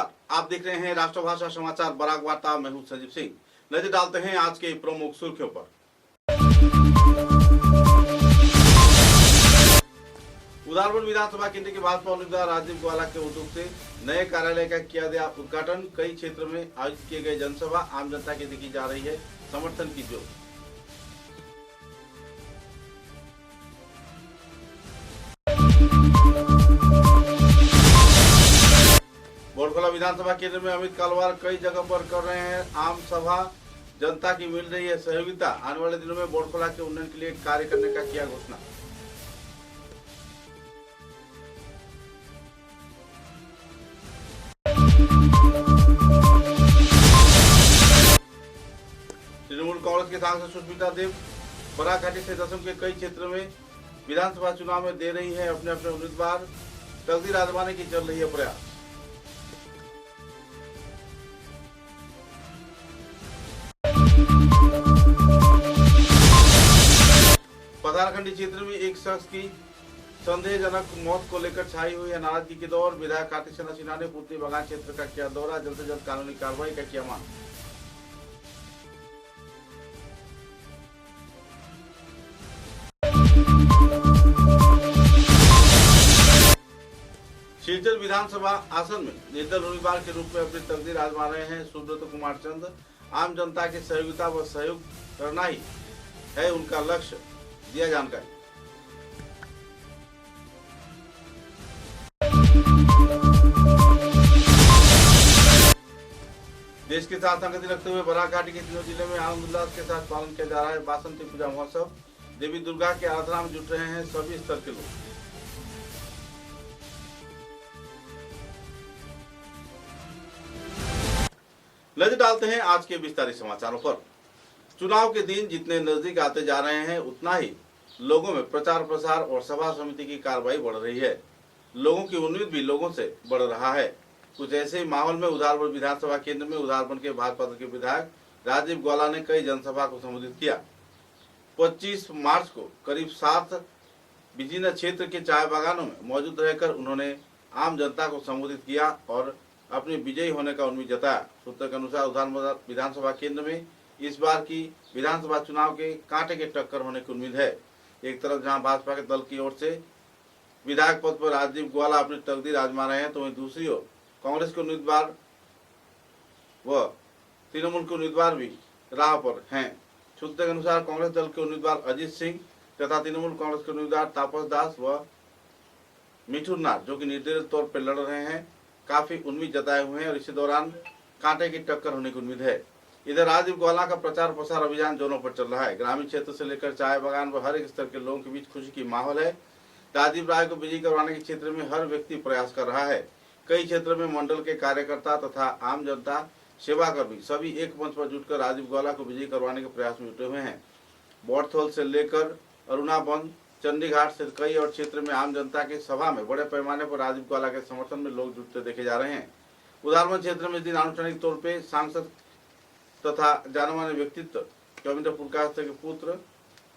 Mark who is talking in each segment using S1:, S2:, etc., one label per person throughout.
S1: नमस्कार, आप देख रहे हैं राष्ट्रभाषा समाचार बराक वार्ता। मैं हूं संजीव सिंह। नजर डालते हैं आज के प्रमुख सुर्खियों पर। उदारवन विधानसभा केंद्र के भाजपा उम्मीदवार राजीव ग्वाला के उद्योग से नए कार्यालय का किया गया उद्घाटन। कई क्षेत्र में आयोजित किए गए जनसभा, आम जनता की देखी जा रही है समर्थन की जोर। बोरखोला विधानसभा केंद्र में अमित कालवार कई जगह पर कर रहे हैं आम सभा, जनता की मिल रही है सहयोगिता। आने वाले दिनों में बोरखोला के उन्नयन के लिए कार्य करने का किया घोषणा। तृणमूल कांग्रेस के सांसद सुष्मिता देव बराघाटी से दसम के कई क्षेत्रों में विधानसभा चुनाव में दे रही है अपने अपने उम्मीदवार, तकदीर आजमाने की चल रही है प्रयास। पतारखंडी क्षेत्र में एक शख्स की संदेहजनक मौत को लेकर छाई हुई है नाराजगी के दौर। विधायक कार्तिक चंद्र सिन्हा ने पुतली बगान क्षेत्र का किया दौरा, जल्द से जल्द कानूनी कार्रवाई का किया मांग। सिलचर विधानसभा आसन में निर्दल उम्मीदवार के रूप में अपनी तकदीर आजमा रहे हैं सुब्रत कुमार चंद। आम जनता की सहयोगिता व सहयोग करना ही है उनका लक्ष्य, दिया जानकारी। देश के साथ संगति रखते हुए बराघाटी के तीनों जिले में आनंद उल्लास के साथ पालन किया जा रहा है बासंती पूजा महोत्सव। देवी दुर्गा की आराधना में जुट रहे हैं सभी स्तर के लोग। नजर डालते हैं आज के विस्तारित समाचारों पर। चुनाव के दिन जितने नजदीक आते जा रहे हैं उतना ही लोगों में प्रचार प्रसार और सभा समिति की कार्रवाई बढ़ रही है। लोगों की उम्मीद भी लोगों से बढ़ रहा है। कुछ ऐसे ही माहौल में उधारवन विधानसभा केंद्र में उधारवन के भाजपा के विधायक राजीव ग्वाला ने कई जनसभा को संबोधित किया। 25 मार्च को करीब 7 विभिन्न क्षेत्र के चाय बागानों में मौजूद रहकर उन्होंने आम जनता को संबोधित किया और अपने विजयी होने का उम्मीद जताया। सूत्र के अनुसार उधारवन विधानसभा केंद्र में इस बार की विधानसभा चुनाव के कांटे के टक्कर होने की उम्मीद है। एक तरफ जहां भाजपा के दल की ओर से विधायक पद पर राजीव ग्वाला अपनी तकदीर आजमा रहे हैं, तो वहीं दूसरी ओर कांग्रेस के उम्मीदवार व तृणमूल के उम्मीदवार भी राह पर हैं। सूत्र के अनुसार कांग्रेस दल के उम्मीदवार अजीत सिंह तथा तृणमूल कांग्रेस के उम्मीदवार तापस दास व मिठुन नाथ, जो कि निर्दलीय तौर पर लड़ रहे हैं, काफी उम्मीद जताए हुए हैं और इसी दौरान कांटे की टक्कर होने की उम्मीद है। इधर राजीव ग्वाला का प्रचार प्रसार अभियान जोरों पर चल रहा है। ग्रामीण क्षेत्र से लेकर चाय बागान व हर एक स्तर के लोगों के बीच खुशी की माहौल है। राजीव राय को विजयी करवाने के क्षेत्र में हर व्यक्ति प्रयास कर रहा है। कई क्षेत्रों में मंडल के कार्यकर्ता तथा आम जनता सेवाकर्मी सभी एक मंच पर जुटकर राजीव ग्वाला को विजयी करवाने के प्रयास में जुटे हुए हैं। बौड़थोल से लेकर अरुणाबंद, चंडीघाट से कई और क्षेत्र में आम जनता की सभा में बड़े पैमाने पर राजीव ग्वाला के समर्थन में लोग जुटते देखे जा रहे हैं। उधारवन क्षेत्र में इस दिन आनुষ্ঠাनिक तौर पर सांसद तथा जाने-माने व्यक्तित्व कविंद्र पुरकायस्थ के पुत्र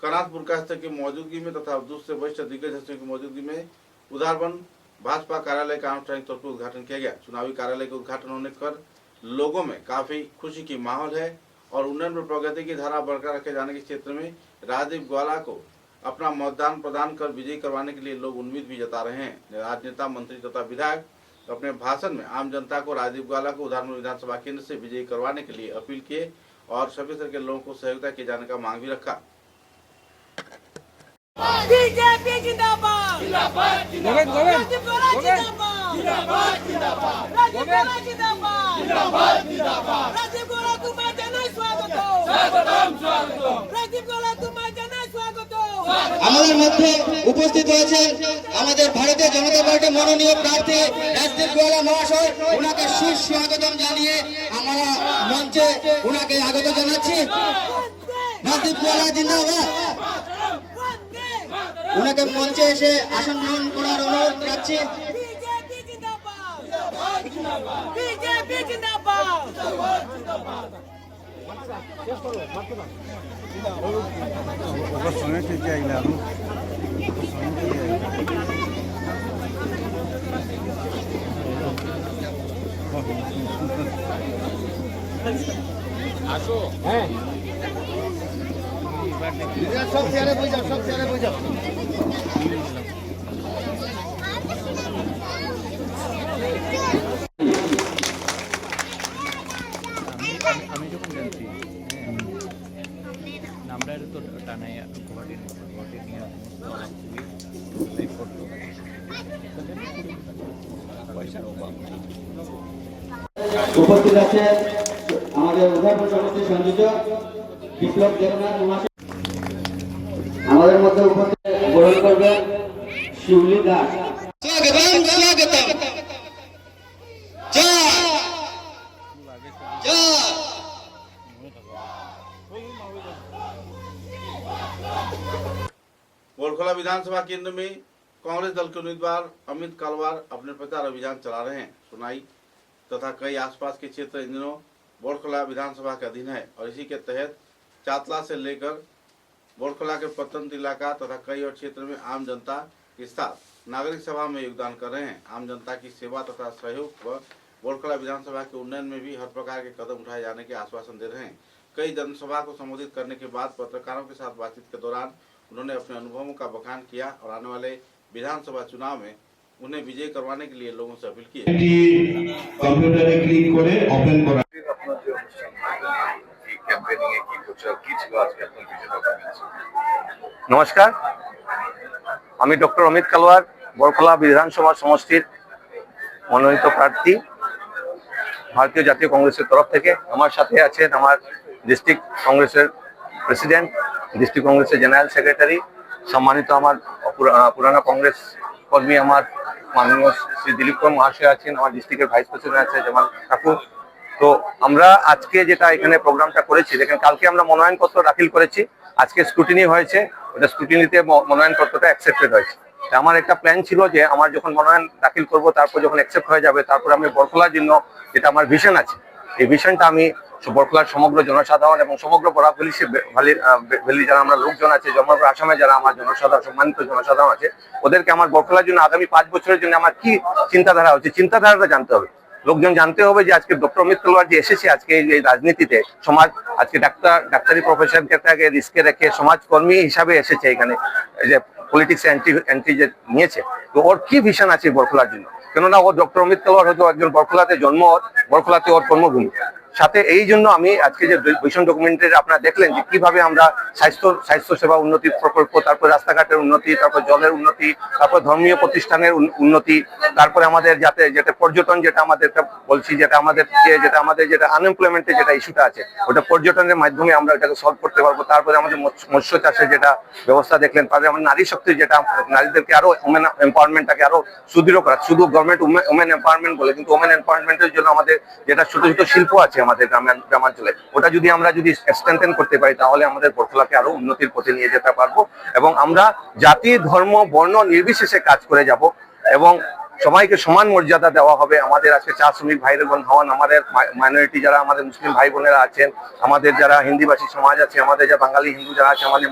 S1: कनाथ पुरकायस्थ की मौजूदगी में तथा दूसरे वरिष्ठ दिग्गज हस्तियों की मौजूदगी में उधारवन भाजपा कार्यालय का आनुষ্ঠাनिक तौर पर उद्घाटन किया गया। चुनावी कार्यालय के उद्घाटन होने पर लोगों में काफी खुशी की माहौल है और उन्नयन में प्रगति की धारा बरकरार रखे जाने के क्षेत्र में राजीव ग्वाला को अपना मतदान प्रदान कर विजयी करवाने के लिए लोग उम्मीद भी जता रहे हैं। राजनेता, मंत्री तथा विधायक अपने भाषण में आम जनता को राजीव ग्वाला को उधारवन विधानसभा केंद्र से विजयी करवाने के लिए अपील किए और सभी तरह के लोगों को सहयोगिता किए जाने का मांग भी रखा।
S2: बीजेपी जिंदाबाद, जिंदाबाद, जिंदाबाद, राजीव ग्वाला जिंदाबाद, जिंदाबाद, जिंदाबाद, राजीव ग्वाला जिंदाबाद, जिंदाबाद, जिंदाबाद, राजीव ग्वाला तुम्हारा জানাই স্বাগত, স্বাগতম, স্বাগতম, রাজীব গ্বালা তোমার জানাই স্বাগত।
S3: আমাদের মধ্যে উপস্থিত হয়েছেন আমাদের ভারতীয় জনতা পার্টির মনোনীত প্রার্থী রাজীব গ্বালা মহাশয়। ওনাকে সুস্বাগতম জানিয়ে আমরা মঞ্চে ওনাকে স্বাগত জানাচ্ছি। রাজীব গ্বালা জিন্দাবাদ। ওনাকে মঞ্চে এসে আসন গ্রহণ করার অনুরোধ রাখছি।
S2: बीजेपी जिंदाबाद, जिंदाबाद, जिंदाबाद, बीजेपी जिंदाबाद, जिंदाबाद, जिंदाबाद।
S3: সব চেয়ারে বই যাও, সব চেয়ারে বই যাও।
S4: আমি যখন জানছি আমরা তো টানাই গুয়াহাটি নিয়ে লাইভ করতো পয়সার অভাব।
S3: উপস্থিত আছে আমাদের উদয়পুর সমিতির সংযোজক বিপ্লব দেবনাথ মহাশয়। আমাদের মধ্যে উপস্থিত গ্রহণ করবেন শিউলি দাস। স্বাগতম স্বাগতম। জয় জয়।
S1: बोरखला विधानसभा केंद्र में कांग्रेस दल के उम्मीदवार अमित कालवार अपने प्रचार अभियान चला रहे हैं। सुनाई तथा कई आसपास के क्षेत्र इन दिनों बोरखला विधानसभा के अधीन है और इसी के तहत चातला से लेकर बोरखला के प्रत्यंत इलाका तथा कई और क्षेत्र में आम जनता के साथ नागरिक सभा में योगदान कर रहे हैं। आम जनता की सेवा तथा सहयोग व बोरखला विधानसभा के उन्नयन में भी हर प्रकार के कदम उठाए जाने के आश्वासन दे रहे हैं। कई जनसभा को संबोधित करने के बाद पत्रकारों के साथ बातचीत के दौरान उन्होंने अपने अनुभवों का बखान किया और आने वाले विधानसभा चुनाव में उन्हें विजय करवाने के लिए लोगों से अपील की।
S5: কম্পিউটারে ক্লিক করে ওপেন করা।
S6: আপনার যে অনুষ্ঠান কি ক্যাম্পেইনিং এ কি প্রচার কি ছিল আজকে আপনার বিজয় ডকুমেন্টস?
S7: নমস্কার, আমি ডক্টর অমিত কালওয়ার, বরখলা বিধানসভা সমষ্টির মনোনীত প্রার্থী ভারতীয় জাতীয় কংগ্রেসের তরফ থেকে। আমার সাথে আছেন আমার ডিস্ট্রিক্ট কংগ্রেসের প্রেসিডেন্ট, ডিস্ট্রিক্ট কংগ্রেসের জেনারেল সেক্রেটারি, সম্মানিত আমার পুরানা কংগ্রেস কর্মী আমার মাননীয় শ্রী দিলীপ কুমার মহাশয় আছেন, আমার ডিস্ট্রিক্টের ভাইস প্রেসিডেন্ট আছে জামাল ঠাকুর। তো আমরা আজকে যেটা এখানে প্রোগ্রামটা করেছি, দেখেন কালকে আমরা মনোনয়নপত্র দাখিল করেছি, আজকে স্ক্রুটিনি হয়েছে, ওটা স্ক্রুটিনিতে মনোনয়নপত্রটা অ্যাকসেপ্টেড হয়েছে। আমার একটা প্ল্যান ছিল যে আমার যখন মনোনয়ন দাখিল করব, তারপর যখন অ্যাকসেপ্ট হয়ে যাবে, তারপর আমি বরখলার জন্য যেটা আমার ভিশন আছে, এই ভিশনটা আমি বরখলার সমগ্র জনসাধারণ এবং সমগ্র বরাক ভ্যালি যারা আমরা লোকজন আছে, সমগ্র আসামে যারা আমার জনসাধারণ সম্মানিত জনসাধারণ আছে, ওদেরকে আমার বরখলার জন্য আগামী 5 বছরের জন্য আমার কি চিন্তাধারা হচ্ছে, চিন্তাধারাটা জানতে হবে। লোকজন জানতে হবে যে আজকে ডক্টর অমিত কালওয়ার যে এসেছে আজকে এই রাজনীতিতে, সমাজ আজকে ডাক্তারি প্রফেশনকে রিস্কে রেখে সমাজকর্মী হিসাবে এসেছে এখানে, যে পলিটিক্স এন্ট্রি যে নিয়েছে, তো ওর কি ভিশন আছে বরখলার জন্য। কেননা ও ডক্টর অমিত কালওয়ার হয়তো একজন বরখলাতে জন্ম, বরখলাতে ওর কর্মভূমি। সাথে এই জন্য আমি আজকে যে ভিশন ডকুমেন্টের আপনারা দেখলেন যে কিভাবে আমরা স্বাস্থ্য সেবা উন্নতি প্রকল্প, তারপর রাস্তাঘাটের উন্নতি, তারপর জলের উন্নতি, তারপর ধর্মীয় প্রতিষ্ঠানের উন্নতি, তারপরে আমাদের যেটা পর্যটন, যেটা আমাদের বলছি, যেটা আমাদের যেটা আনএমপ্লয়মেন্টের যেটা ইস্যুটা আছে, ওটা পর্যটনের মাধ্যমে আমরা এটাকে সলভ করতে পারবো। তারপরে আমাদের মৎস্য চাষের যেটা ব্যবস্থা দেখলেন, তারপরে আমাদের নারী শক্তির যেটা, নারীদেরকে আরো ওমেন এম্পাওয়ারমেন্টটাকে আরো সুদৃঢ় করা। শুধু গভর্নমেন্ট ওমেন এম্পাওয়ারমেন্ট বলে, কিন্তু ওমেন এম্পাওয়ারমেন্টের জন্য আমাদের যেটা ছোট ছোট শিল্প আছে আমাদের গ্রামাঞ্চলে, ওটা যদি আমরা স্ট্রেনথেন করতে পারি, তাহলে আমাদের বরখলাকে আরো উন্নতির পথে নিয়ে যেতে পারবো এবং আমরা জাতি, ধর্ম, বর্ণ নির্বিশেষে কাজ করে যাব এবং সবাইকে সমান মর্যাদা দেওয়া হবে। আমাদের আজকে চা শ্রমিক ভাই বোন হন, আমাদের মাইনরিটি যারা আমাদের মুসলিম ভাই বোনেরা আছেন, আমাদের যারা হিন্দিভাষী সমাজ আছে, আমাদের যারা বাঙালি হিন্দু যারা আছে, আমাদের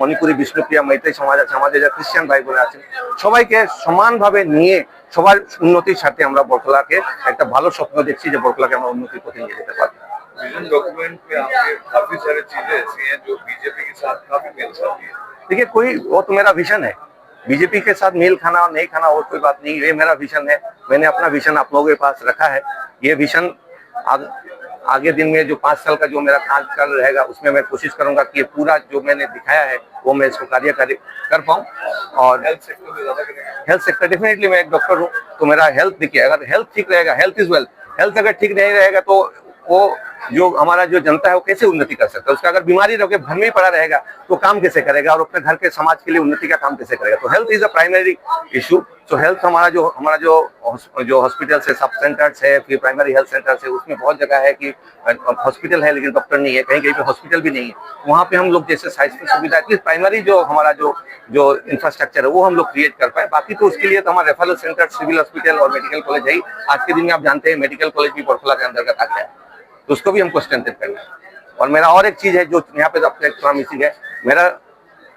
S7: মণিপুরি বিষ্ণুপ্রিয়া মৈত্রী সমাজ আছে, আমাদের যারা খ্রিস্টান ভাই বোনেরা আছেন, সবাইকে সমানভাবে নিয়ে সবার উন্নতির সাথে আমরা বরখলাকে একটা ভালো স্বপ্ন দেখছি যে বরখলাকে আমরা উন্নতির পথে নিয়ে যেতে পারবো।
S6: विजन डॉक्यूमेंट पे आपके काफी सारी चीजें ऐसी हैं जो बीजेपी के साथ काफी मेल खाती है।
S7: देखिए, वो तो मेरा विजन है, बीजेपी के साथ मेल खाना और नहीं खाना और कोई बात नहीं, ये मेरा विजन है। मैंने अपना विजन आप लोगों के पास रखा है। ये विजन आगे दिन में जो 5 साल का जो मेरा कार्यकाल रहेगा, उसमें मैं कोशिश करूंगा कि ये पूरा जो मैंने दिखाया है वो मैं इसको कार्यकारी कर पाऊँ। और
S6: हेल्थ सेक्टर में ज्यादा करेंगे।
S7: हेल्थ सेक्टर डेफिनेटली, मैं एक डॉक्टर हूँ तो मेरा हेल्थ देखिए, अगर हेल्थ ठीक रहेगा, हेल्थ इज वेल्थ, हेल्थ अगर ठीक नहीं रहेगा तो वो जो हमारा जो जनता है वो कैसे उन्नति कर सकता है। उसका अगर बीमारी रह के घर में ही पड़ा रहेगा तो काम कैसे करेगा और अपने घर के समाज के लिए उन्नति का काम कैसे करेगा। तो health is a primary issue. तो हेल्थ हमारा जो हॉस्पिटल है, सब सेंटर्स है, फिर प्राइमरी हेल्थ सेंटर्स है, उसमें बहुत जगह है कि हॉस्पिटल है लेकिन डॉक्टर नहीं है, कहीं कहीं पे हॉस्पिटल भी नहीं है। वहाँ पे हम लोग जैसे स्वास्थ्य सुविधा, एटलीस्ट प्राइमरी जो हमारा जो इंफ्रास्ट्रक्चर है वो हम लोग क्रिएट कर पाए। बाकी तो उसके लिए तो हमारा रेफरल सेंटर, सिविल हॉस्पिटल और मेडिकल कॉलेज है। आज के दिन में आप जानते हैं मेडिकल कॉलेज भी बरखला के अंतर्गत आ गया है, तो उसको भी हमको स्ट्रेंथन करना है। और मेरा और एक चीज है जो यहाँ पे अपने थोड़ा मिसिंग है,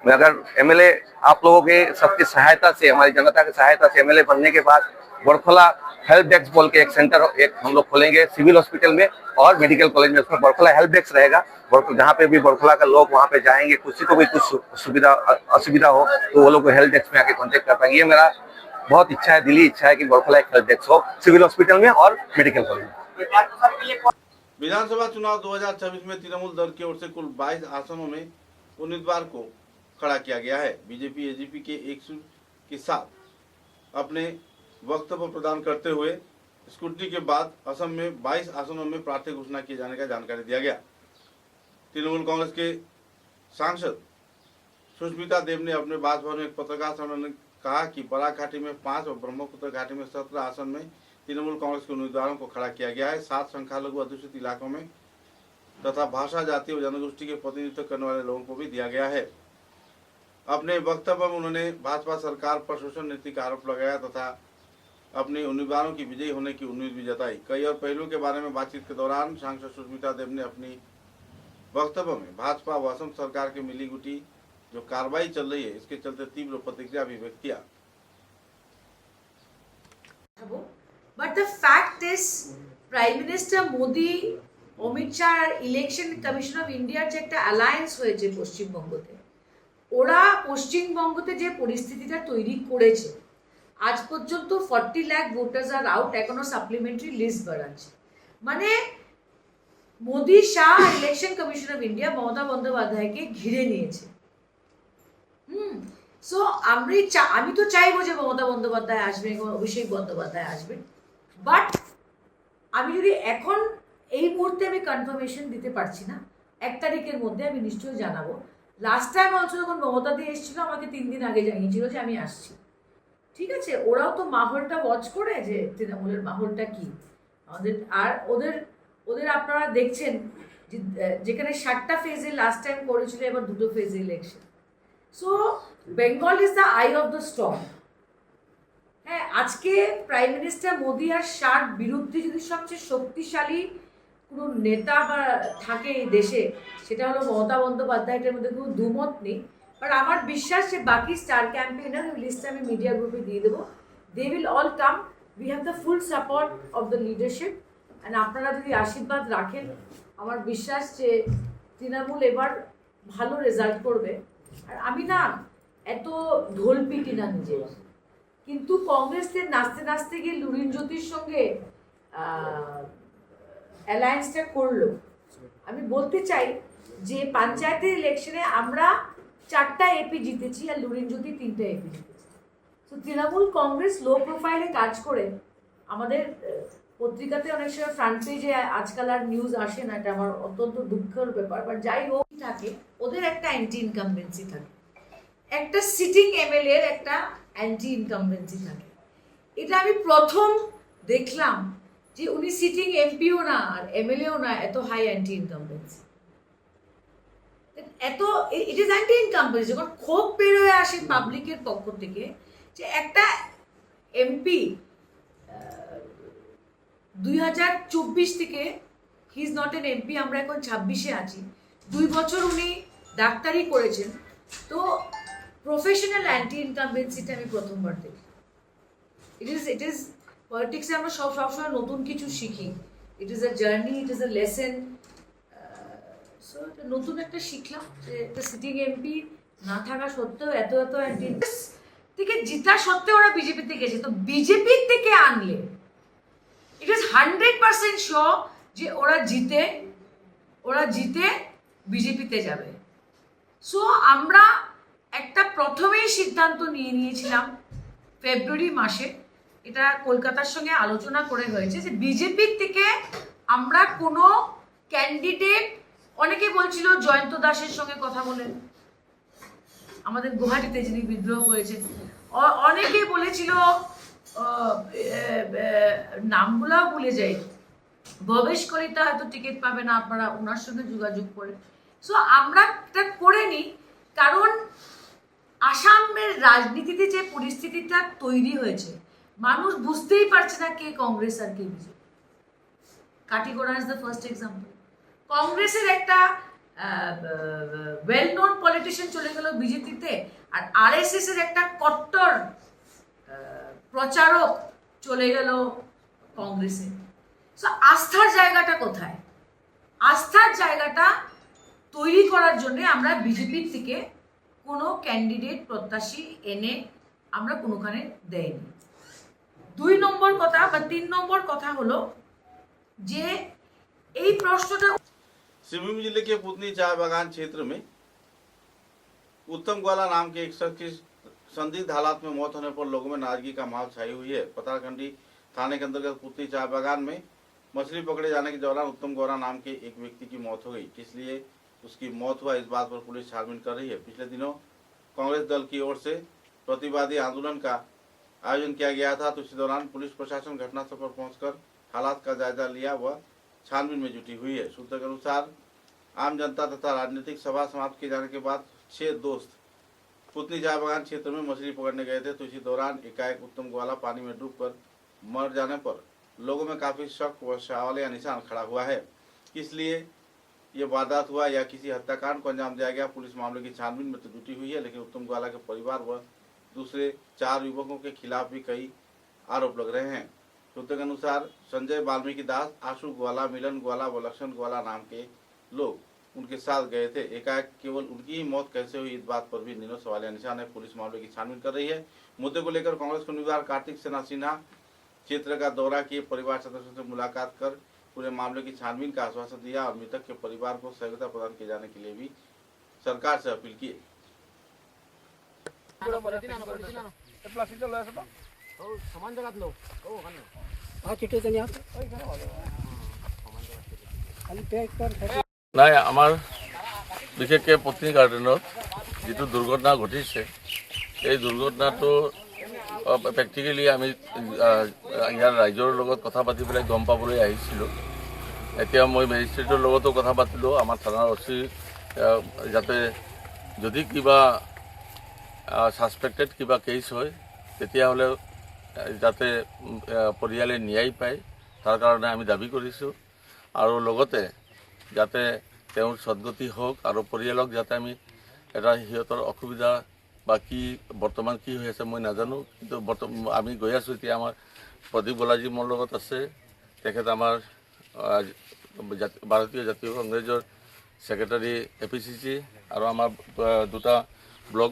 S7: मैं अगर एमएलए आप लोगों के सबकी सहायता से, हमारी जनता की सहायता से एमएलए बनने के बाद बरखला हेल्प डेस्क बोल के एक सेंटर एक हम लोग खोलेंगे सिविल हॉस्पिटल में और मेडिकल कॉलेज में। उसमें बरखला हेल्प डेस्क रहेगा। जहाँ पे भी बरखला का लोग वहाँ पे जाएंगे, किसी को भी कुछ सुविधा असुविधा हो तो वो लोग हेल्प डेस्क में आके कॉन्टेक्ट कर पाएंगे। ये मेरा बहुत इच्छा है, दिली इच्छा है कि बरखला एक हेल्प डेस्क हो सिविल हॉस्पिटल में और मेडिकल कॉलेज में।
S1: विधानसभा चुनाव 2026 में तृणमूल दल की ओर से कुल 22 आसनों में उम्मीदवार को खड़ा किया गया है। बीजेपी एजीपी के एक सुर के साथ अपने वक्तव्य प्रदान करते हुए स्क्रूटनी के बाद असम में 22 आसनों में प्रार्थी घोषणा किए जाने का जानकारी दिया गया। तृणमूल कांग्रेस के सांसद सुष्मिता देव ने अपने बासभवन में एक पत्रकार सम्मेलन में कहा कि बराक घाटी में 5 और ब्रह्मपुत्र घाटी में 17 आसन में तृणमूल कांग्रेस के उम्मीदवारों को खड़ा किया गया है। 7 संख्यालघु अध्युषित इलाकों में तथा भाषा, जाति और जनगोष्ठी के प्रतिनिधित्व करने वाले लोगों को भी दिया गया है। अपने वक्तव्य में उन्होंने भाजपा सरकार पर शोषण नीति का आरोप लगाया तथा अपने उम्मीदवारों की विजयी होने की उम्मीद भी जताई। कई और पहलुओं के बारे में बातचीत के दौरान सांसद सुष्मिता देव ने अपनी वक्तव्य में भाजपा व असम सरकार की मिलीभुगती जो कार्रवाई चल रही है इसके चलते तीव्र प्रतिक्रिया भी व्यक्त किया।
S8: But the fact is, Prime Minister Modi, Amit Shah আর ইলেকশন কমিশন অফ ইন্ডিয়ার যে একটা অ্যালায়েন্স হয়েছে পশ্চিমবঙ্গতে, ওরা পশ্চিমবঙ্গতে যে পরিস্থিতিটা তৈরি করেছে, আজ পর্যন্ত 40 লাখ ভোটার্স আর আউট, এখনো সাপ্লিমেন্টারি লিস্ট বাড়াচ্ছে। মানে Modi Shah election commission of India Mamata বন্দ্যোপাধ্যায়কে ঘিরে নিয়েছে। সো আমি তো চাইবো যে মমতা বন্দ্যোপাধ্যায় আসবে এবং অভিষেক বন্দ্যোপাধ্যায় আসবে, বাট আমি যদি এখন এই মুহূর্তে আমি কনফার্মেশন দিতে পারছি না। 1 তারিখের মধ্যে আমি নিশ্চয়ই জানাবো। লাস্ট টাইম অলসো যখন মমতা দিয়ে এসেছিল আমাকে 3 দিন আগে জানিয়েছিল যে আমি আসছি। ঠিক আছে, ওরাও তো মাহলটা ওয়াচ করে যে তৃণমূলের মাহলটা কি আমাদের। আর ওদের আপনারা দেখছেন যেখানে 7টা ফেজে লাস্ট টাইম করেছিল, এবার 2টো ফেজে election. So Bengal is the I of the storm. হ্যাঁ, আজকে প্রাইম মিনিস্টার মোদি আর শাহর বিরুদ্ধে যদি সবচেয়ে শক্তিশালী কোনো নেতা বা থাকে এই দেশে, সেটা হলো মমতা বন্দ্যোপাধ্যায়। এটার মধ্যে কোনো দুমত নেই। বাট আমার বিশ্বাস যে বাকি স্টার ক্যাম্পেইনার লিস্টে আমি মিডিয়া গ্রুপে দিয়ে দেবো, they will all come. We have the full support of the leadership. And আপনারা যদি আশীর্বাদ রাখেন, আমার বিশ্বাস যে তৃণমূল এবার ভালো রেজাল্ট করবে। আর আমি না এত ঢোল পিটি না নিজের, কিন্তু কংগ্রেসের নাচতে নাচতে গিয়ে লুরিনজ্যোতির সঙ্গে অ্যালায়েন্সটা করলো। আমি বলতে চাই যে পঞ্চায়েতের ইলেকশনে আমরা 4টা এপি জিতেছি আর লুরিনজ্যোতি 3টা এপি জিতেছি। তো তৃণমূল কংগ্রেস লো প্রোফাইলে কাজ করে আমাদের পত্রিকাতে অনেক সময় ফ্রন্ট পেজে আজকাল আর নিউজ আসে না, এটা আমার অত্যন্ত দুঃখের ব্যাপার। বাট যাই হোক, থাকে ওদের একটা অ্যান্টি ইনকামবেন্সি থাকে, একটা সিটিং এমএলএ এর একটা অ্যান্টি ইনকামবেন্সি থাকে। এটা আমি প্রথম দেখলাম যে উনি সিটিং এমপিও না আর এমএলএও না, এত হাই অ্যান্টি ইনকামবেন্সি, এত ইট ইজ অ্যান্টি ইনকামবেন্সি। যখন ক্ষোভ বেরোয় আসে পাবলিকের পক্ষ থেকে যে একটা এমপি 2024 থেকে he is not an MP, আমরা এখন 26-এ আছি, 2 বছর উনি ডাক্তারি করেছেন। তো প্রফেশনাল অ্যান্টি ইনকামবেন্সিটা আমি প্রথমবার দেখি। ইট ইজ পলিটিক্সে আমরা সবসময় নতুন কিছু শিখি। It is a journey, it is a lesson. So নতুন একটা শিখলাম যে একটা সিটিং এমপি না থাকা সত্ত্বেও এত অ্যান্টি থেকে জিতা সত্ত্বেও ওরা বিজেপিতে গেছে। তো বিজেপির থেকে আনলে ইট ইজ 100% শিওর যে ওরা জিতে বিজেপিতে যাবে। সো আমরা একটা প্রথমেই সিদ্ধান্ত নিয়েছিলাম ফেব্রুয়ারি মাসে, এটা কলকাতার সঙ্গে আলোচনা করে হয়েছে যে বিজেপির থেকে আমরা কোনো ক্যান্ডিডেট, অনেকে বলছিল জয়ন্ত দাসের সঙ্গে কথা বলেন, আমাদের গুয়াহাটিতে যিনি বিদ্রোহ করেছেন, অনেকে বলেছিল, নামগুলাও ভুলে যাই, ভবেশ কলিতা হয়তো টিকিট পাবে না, আপনারা ওনার সঙ্গে যোগাযোগ করে। সো আমরা এটা করে নিই, কারণ আসামের রাজনীতিতে যে পরিস্থিতিটা তৈরি হয়েছে, মানুষ বুঝতেই পারছে না কে কংগ্রেস আর কে BJP. Katigorah is the first example. কংগ্রেসের একটা ওয়েল নোন পলিটিশিয়ান চলে গেল বিজেপিতে, আর আরএসএস এর একটা কট্টর প্রচারক চলে গেল কংগ্রেসে। সো আস্থার জায়গাটা কোথায়? আস্থার জায়গাটা তৈরি করার জন্য আমরা বিজেপির থেকে কোনো ক্যান্ডিডেট প্রত্যাশী এনে আমরা কোনোখানে দেয়নি। 2 নম্বর কথা বা 3 নম্বর কথা হলো যে এই প্রশ্নটা
S1: सिवनी जिले के पुतनी चाय बागान क्षेत्र में उत्तम ग्वाला नाम के एक शख्स की संदिग्ध हालात में मौत होने पर लोगों में नाराजगी का माहौल छाई हुई है। पतारकंडी थाने के अंतर्गत पुतनी चाय बागान में मछली पकड़े जाने के दौरान उत्तम ग्वाला नाम के एक व्यक्ति की मौत हो गई। किस लिए उसकी मौत हुआ, इस बात पर पुलिस छानबीन कर रही है। पिछले दिनों कांग्रेस दल की ओर से प्रतिवादी आंदोलन का आयोजन किया गया था, तो इसी दौरान पुलिस प्रशासन घटनास्थल पर पहुंचकर हालात का जायजा लिया व छानबीन में जुटी हुई है। सूत्रों के अनुसार आम जनता तथा राजनीतिक सभा समाप्त किए जाने के बाद 6 दोस्त पुतनी चाय बागान क्षेत्र में मछली पकड़ने गए थे, तो इसी दौरान एकाएक उत्तम ग्वाला पानी में डूबकर मर जाने पर लोगों में काफी शक व सवाल या निशान खड़ा हुआ है। इसलिए ये वारदात हुआ या किसी हत्याकांड को अंजाम दिया गया। पुलिस मामले की छानबीन में तो जुटी हुई है, लेकिन उत्तम ग्वाला के परिवार व दूसरे 4 युवकों के खिलाफ भी कई आरोप लग रहे हैं। सूत्रों के अनुसार संजय वाल्मीकि दास, आशु ग्वाला, मिलन ग्वाला व लक्षण ग्वाला नाम के लोग उनके साथ गए थे। एकाएक केवल उनकी ही मौत कैसे हुई, इस बात पर भी निनो सवाल या निशान है। पुलिस मामले की छानबीन कर रही है। मुद्दे को लेकर कांग्रेस उम्मीदवार कार्तिक सेना सिन्हा क्षेत्र का दौरा किए, परिवार सदस्यों से मुलाकात कर पूरे मामले की छानबीन का आश्वासन दिया और मृतक के परिवार को सहायता प्रदान किए जाने के लिए भी सरकार से अपील की।
S9: নাই আমাৰ বিশেষকৈ পত্নী গাৰ্ডেনত যিটো দুৰ্ঘটনা ঘটিছে এই দুৰ্ঘটনাটো প্ৰেক্টিকেলি আমি ইয়াৰ ৰাইজৰ লগত কথা পাতি পেলাই গম পাবলৈ আহিছিলোঁ। এতিয়া মই মেজিষ্ট্ৰেটৰ লগতো কথা পাতিলোঁ, আমাৰ থানাৰ অচি যাতে যদি কিবা ছাছপেক্টেড কিবা কেছ হয় তেতিয়াহ'লে যাতে পৰিয়ালে ন্যায় পায় তাৰ কাৰণে আমি দাবী কৰিছোঁ, আৰু লগতে যাতে তেওঁৰ সদ্গতি হওক আৰু পৰিয়ালক যাতে আমি এটা সিহঁতৰ অসুবিধা বা কি বৰ্তমান কি হৈ আছে মই নাজানো, কিন্তু আমি গৈ আছোঁ। এতিয়া আমাৰ প্ৰদীপ বলাজী মোৰ লগত আছে, তেখেত আমাৰ ভাৰতীয় জাতীয় কংগ্ৰেছৰ ছেক্ৰেটাৰী APCC, আৰু আমাৰ 2টা ব্লক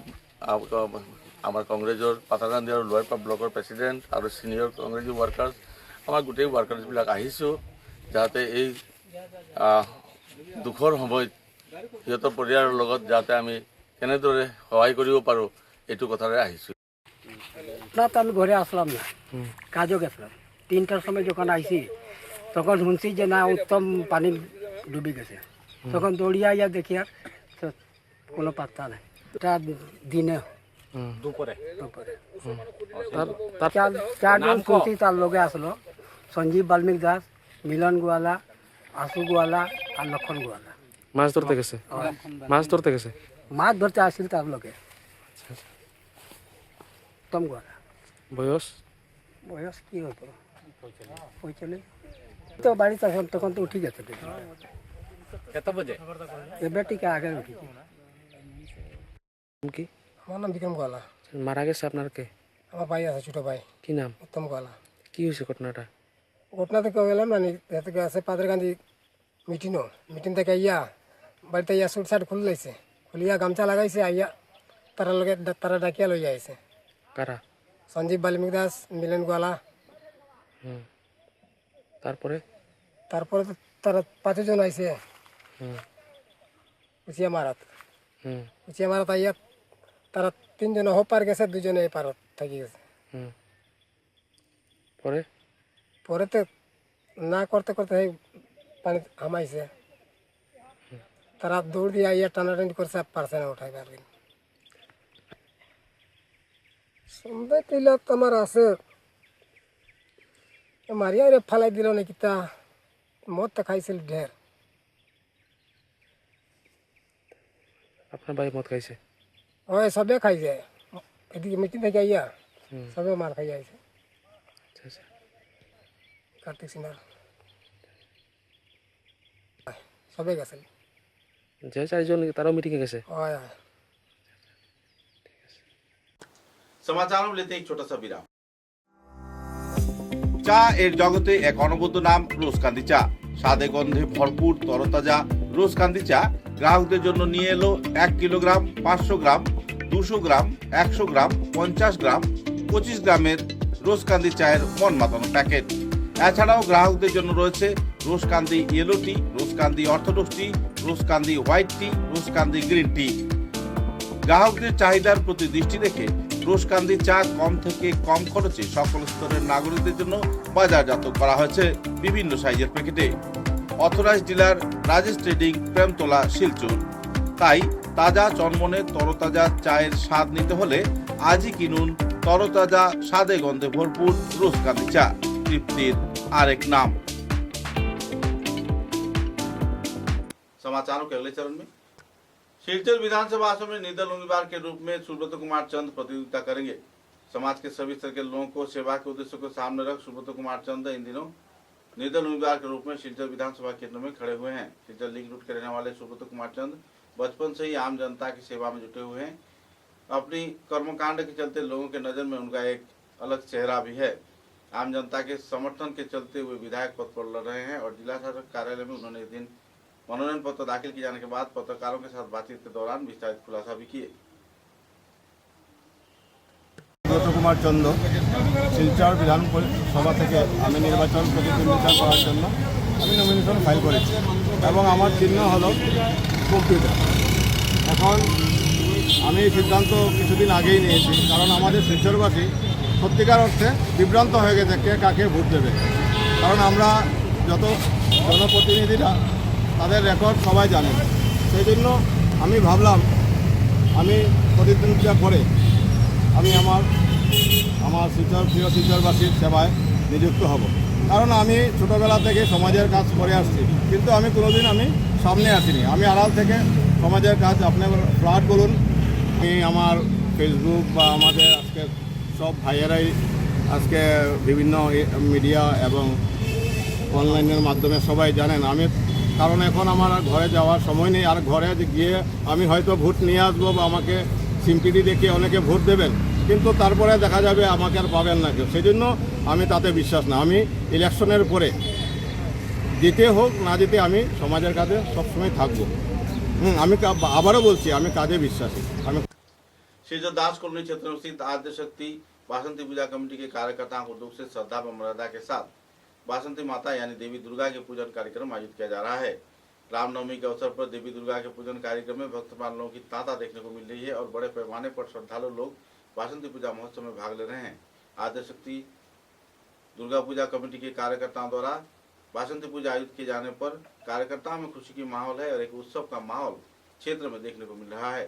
S9: আমাৰ কংগ্ৰেছৰ পাতাকান্দি আৰু লোৱাৰ ব্লকৰ প্ৰেচিডেণ্ট আৰু ছিনিয়ৰ কংগ্ৰেছী ৱাৰ্কাৰ্ছ, আমাৰ গোটেই ৱাৰ্কাৰ্ছবিলাক আহিছোঁ যাতে এই দুখৰ সময়ত সিহঁতৰ পৰিয়ালৰ লগত যাতে আমি কেনেদৰে সহায় কৰিব পাৰোঁ এইটো কথাৰে আহিছোঁ।
S10: রাত আমি ঘরে আসলাম না, কাজও গেছিলাম। 3টার সময় যখন আইসি তখন শুনছি যে না উত্তম পানি ডুবে গেছে। তখন দৌড়িয়া ইয়া দেখি আর তো কোনো পাত্তা নাই। এটা দিনে দুপুরে 4জন শুনছি, তার লগে আসলো সঞ্জীব বাল্মীকি দাস, মিলন গোয়ালা, আশু গোয়ালা আর লক্ষণ গোয়ালা।
S11: মাছ ধরতে গেছে? মাছ ধরতে গেছে,
S10: মাছ ধরতে আসছিল তার লগে। উত্তম গোয়ালা
S11: বয়স
S10: বয়স কি হতো 45। তো বাড়িতে তখন তো উঠে গেছে।
S9: কত বাজে?
S10: এবার ঠিক আগে উঠেছি।
S11: কি
S10: আমার নাম বিক্রম গোয়ালা।
S11: মারা গেছে আপনার কে?
S10: আমার ভাই আছে, ছোট ভাই।
S11: কি নাম?
S10: উত্তম গোয়ালা।
S11: কি হয়েছে ঘটনাটা?
S10: ঘটনা থেকে গেলাম না, থেকে আছে পাদরকান্দি মিটিং থেকে আইয়া বাড়িতে আইয়া সুট শার্ট খুললাইছে, খুলিয়া গামছা লাগাইছে, আইয়া তারা লগে তারা ডাকিয়া লই আইছে।
S11: কারা?
S10: সঞ্জীব বাল্মীকি দাস, মিলন গোয়ালা।
S11: তারপরে
S10: তারপরে তো তারা 5 জন আইছে উচিয়া মারাত আইয়া তারা 3 জন হপার গেছে, 2 জন এই পারত থাকি গেছে।
S11: পরে
S10: পরে তো না করতে করতে পানি হামাইছে, তারা দৌড় দিয়ে আইয়া টানাটানি করছে, পারছে না উঠাই পারবে। সন্দেহ কইলা তোমার আছে মারিয়া ফালাই দিল নাকি, তা মদ তো খাইছিল ঢের।
S11: আপনার ভাই মদ খাইছে?
S10: ওই সবে খাই যায়, এদিকে মিটিং থেকে আইয়া সবে মার খাই যাইছে। কার্তিক সিনহার সবে গেছে,
S11: যে 4জন তারাও মিটিংয়ে গেছে।
S1: समाचारों में लेते हैं एक छोटा सा विराम। চা এর জগতে এক অনবদ্য নাম রোজকান্দি চা। স্বাদে গন্ধে ভরপুর তরতাজা রোজকান্দি চা গ্রাহকদের জন্য নিয়ে এলো 1 কিলোগ্রাম, 500 গ্রাম, 200 গ্রাম, 100 গ্রাম, 50 গ্রাম, 25 গ্রামের রোজকান্দি চায়ের মন মাতানো প্যাকেট। এছাড়াও গ্রাহকদের জন্য রয়েছে রোজকান্দি ইয়েলো টি, রোজকান্দি অর্থোডক্স টি, রোজকান্দি হোয়াইট টি, রোজকান্দি গ্রিন টি। গ্রাহকদের চাহিদার প্রতি দৃষ্টি রেখে রোজকান্দি চা কম থেকে কম খরচে সকল স্তরের নাগরিকদের জন্য বাজারজাত করা হয়েছে বিভিন্ন সাইজের প্যাকেটে। Authorised dealer Rajesh trading, Premtala, Silchar. তাই তাজা চনমনে তরতাজা চায়ের স্বাদ নিতে হলে আজই কিনুন তরতাজা স্বাদে গন্ধে ভরপুর রোজকান্দি চা, तृप्तिर आरेक नाम। समाचारों के अगले चरण में शिलचर विधानसभा आसन में निर्दल उम्मीदवार के रूप में सुब्रत कुमार चंद प्रतिनिधित्व करेंगे। समाज के सभी स्तर के लोगों को सेवा के उद्देश्य को सामने रख सुब्रत कुमार चंद इन दिनों निर्दल उम्मीदवार के रूप में शिलचर विधानसभा केंद्र में खड़े हुए हैं। शिलचर लिंक रूट के रहने वाले सुब्रत कुमार चंद बचपन से ही आम जनता की सेवा में जुटे हुए हैं। अपनी कर्मकांड के चलते लोगों के नजर में उनका एक अलग चेहरा भी है। आम जनता के समर्थन के चलते हुए विधायक पद पर लड़ रहे हैं और जिला शासक कार्यालय में उन्होंने इस दिन मनोनयन पत्र दाखिल किए जाने के बाद पत्रकारों के साथ बातचीत के दौरान विस्तारित खुलासा भी किए।
S12: সুব্রত কুমার চন্দ শিলচর বিধানসভা থেকে আমি নির্বাচন প্রতিদ্বন্দ্বিতা করার জন্য আমি নমিনেশন ফাইল করেছি এবং আমার চিহ্ন হলো কম্পিউটার। এখন আমি এই সিদ্ধান্ত কিছুদিন আগেই নিয়েছি, কারণ আমাদের শিলচরবাসী সত্যিকার অর্থে বিভ্রান্ত হয়ে গেছে কে কাকে ভোট দেবে। কারণ আমরা যত জনপ্রতিনিধিরা তাদের রেকর্ড সবাই জানেন। সেই জন্য আমি ভাবলাম আমি প্রতিদ্বন্দ্বিতা করে আমি আমার শিলচর প্রিয় শিলচরবাসীর সেবায় নিযুক্ত হব। কারণ আমি ছোটোবেলা থেকে সমাজের কাজ করে আসছি, কিন্তু আমি কোনোদিন সামনে আসিনি। আমি আড়াল থেকে সমাজের কাজ আপনি ফ্লাড বলুন, আমি আমার ফেসবুক বা আমাদের আজকে সব ভাইয়েরাই আজকে বিভিন্ন মিডিয়া এবং অনলাইনের মাধ্যমে সবাই জানেন আমি। কারণ এখন আমার আর ঘরে যাওয়ার সময় নেই, আর ঘরে গিয়ে আমি হয়তো ভোট নিয়ে আসবো বা আমাকে সিম্পিটি দেখে অনেকে ভোট দেবেন, কিন্তু তারপরে দেখা যাবে আমাকে আর পাবেন না কেউ। সেই জন্য আমি তাতে বিশ্বাস না। আমি ইলেকশনের পরে জিতে হোক না জিতে আমি সমাজের কাজে সবসময় থাকবো। আমি আবারও বলছি আমি কাজে বিশ্বাসী। আমি
S1: शिलचर दास कॉलोनी क्षेत्र में स्थित आद्य शक्ति बासंती पूजा कमेटी के कार्यकर्ताओं को दुख से श्रद्धा व मर्यादा के साथ बासंती माता यानी देवी दुर्गा के पूजन कार्यक्रम आयोजित किया जा रहा है। रामनवमी के अवसर पर देवी दुर्गा के पूजन कार्यक्रम में भक्तमान लोगों की तांता देखने को मिल रही है और बड़े पैमाने पर श्रद्धालु लोग बासंती पूजा महोत्सव में भाग ले रहे हैं। आद्य शक्ति दुर्गा पूजा कमेटी के कार्यकर्ताओं द्वारा बासंती पूजा आयोजित किए जाने पर कार्यकर्ताओं में खुशी की माहौल है और एक उत्सव का माहौल क्षेत्र में देखने को मिल रहा है।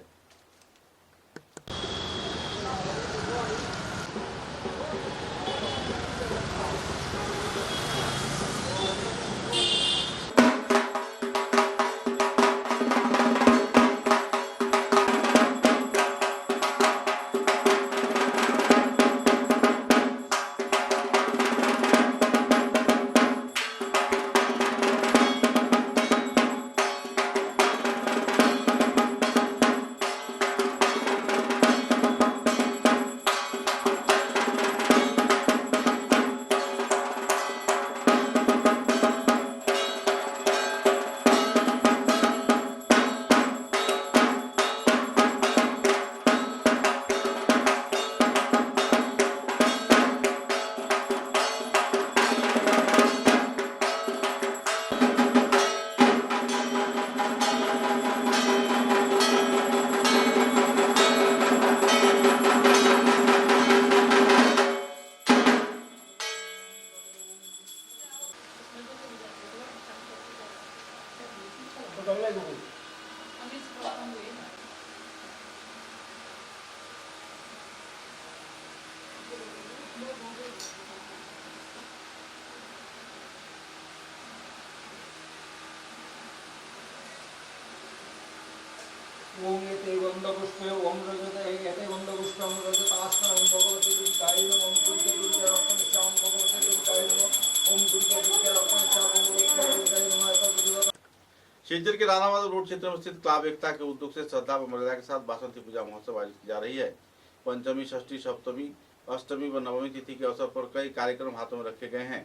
S13: ओम एते गंधपुष्पे ओम रजते एते गंधपुष्पे ओम रजते आस्था ओम भगवती दुर्गाय नमः ओम दुर्गे दुर्गे रक्षणा ओम भगवती दुर्गाय नमः ओम दुर्गे दुर्गे रक्षणा ओम भगवती दुर्गाय नमः।
S1: शिलचर के रानावादा रोड क्षेत्र में स्थित क्लब एकता के उद्योग से श्रद्धा व मर्यादा के साथ बासंती पूजा महोत्सव आयोजित की जा रही है। पंचमी, षष्ठी, सप्तमी अष्टमी व नवमी तिथि के अवसर पर कई कार्यक्रम हाथों में रखे गए हैं।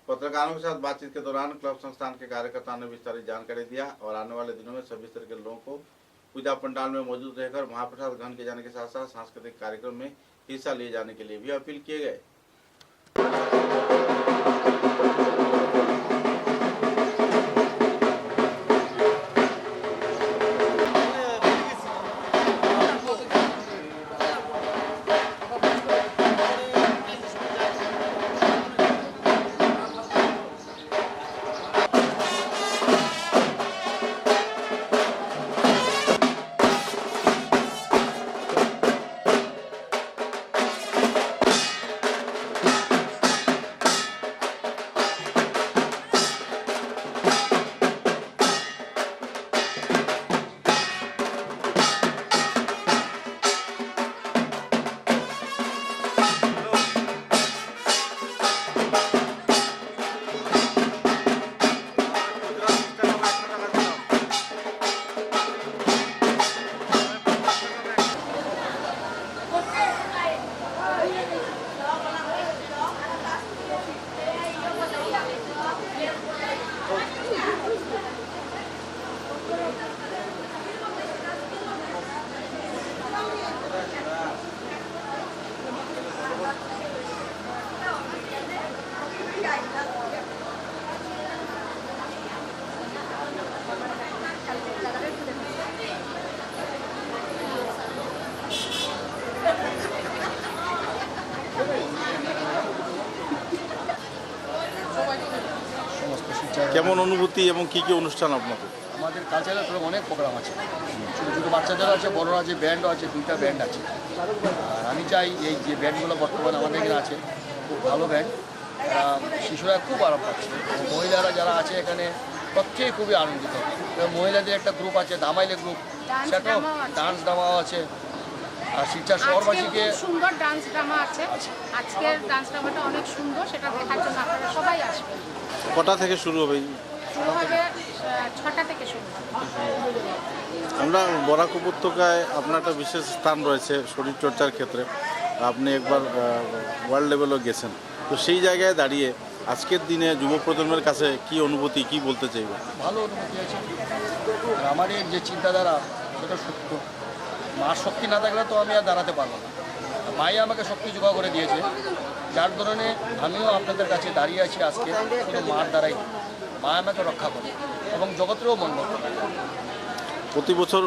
S1: पत्रकारों के साथ बातचीत के दौरान क्लब संस्थान के कार्यकर्ताओं ने विस्तारित जानकारी दिया और आने वाले दिनों में सभी स्तर के लोगों को पूजा पंडाल में मौजूद रहकर महाप्रसाद ग्रहण किए जाने के साथ साथ सांस्कृतिक कार्यक्रम में हिस्सा लिए जाने के लिए भी अपील किए गए।
S14: কেমন অনুভূতি এবং কি কি অনুষ্ঠান আপনাদের?
S15: আমাদের কালচারাল প্রোগ্রাম অনেক প্রোগ্রাম আছে, ছোটো ছোটো বাচ্চাদের আছে, বড়রা আছে, ব্যান্ডও আছে, 2টা ব্যান্ড আছে। আর আমি চাই এই যে ব্যান্ডগুলো বর্তমানে আমাদের এখানে আছে খুব ভালো ব্যান্ড, শিশুরা খুব আরাম পাচ্ছে, মহিলারা যারা আছে এখানে প্রত্যেকে খুবই আনন্দিত। মহিলাদের একটা গ্রুপ আছে দামাইলে গ্রুপ, সেটাও ডান্স ড্রামাও আছে। আর শিলচর শহরবাসীকে
S16: সুন্দর ডান্স ড্রামা আছে, আজকের ডান্স ড্রামাটা অনেক সুন্দর, সেটা দেখার জন্য আপনারা সবাই আসবেন।
S14: কটা থেকে শুরু হবে?
S16: শুরু হবে 6টা থেকে শুরু হবে।
S14: আমরা বরাক উপত্যকায় আপনার একটা বিশেষ স্থান রয়েছে শরীরচর্চার ক্ষেত্রে, আপনি একবার ওয়ার্ল্ড লেভেলও গেছেন, তো সেই জায়গায় দাঁড়িয়ে আজকের দিনে যুব প্রজন্মের কাছে কি অনুভূতি, কি বলতে চাইবে?
S15: ভালো অনুভূতি আছে, আমাদের যে চিন্তাধারা সেটা সত্য। মার শক্তি না থাকলে তো আমি আর দাঁড়াতে পারবো না, মাই আমাকে শক্তি জোগাড় করে দিয়েছে, যার ধরনে আমিও আপনাদের কাছে দাঁড়িয়ে আছি আজকে শুধু মার দ্বারাই। মা আমাকে রক্ষা করে এবং জগতেরও মঙ্গল করে।
S14: প্রতি বছর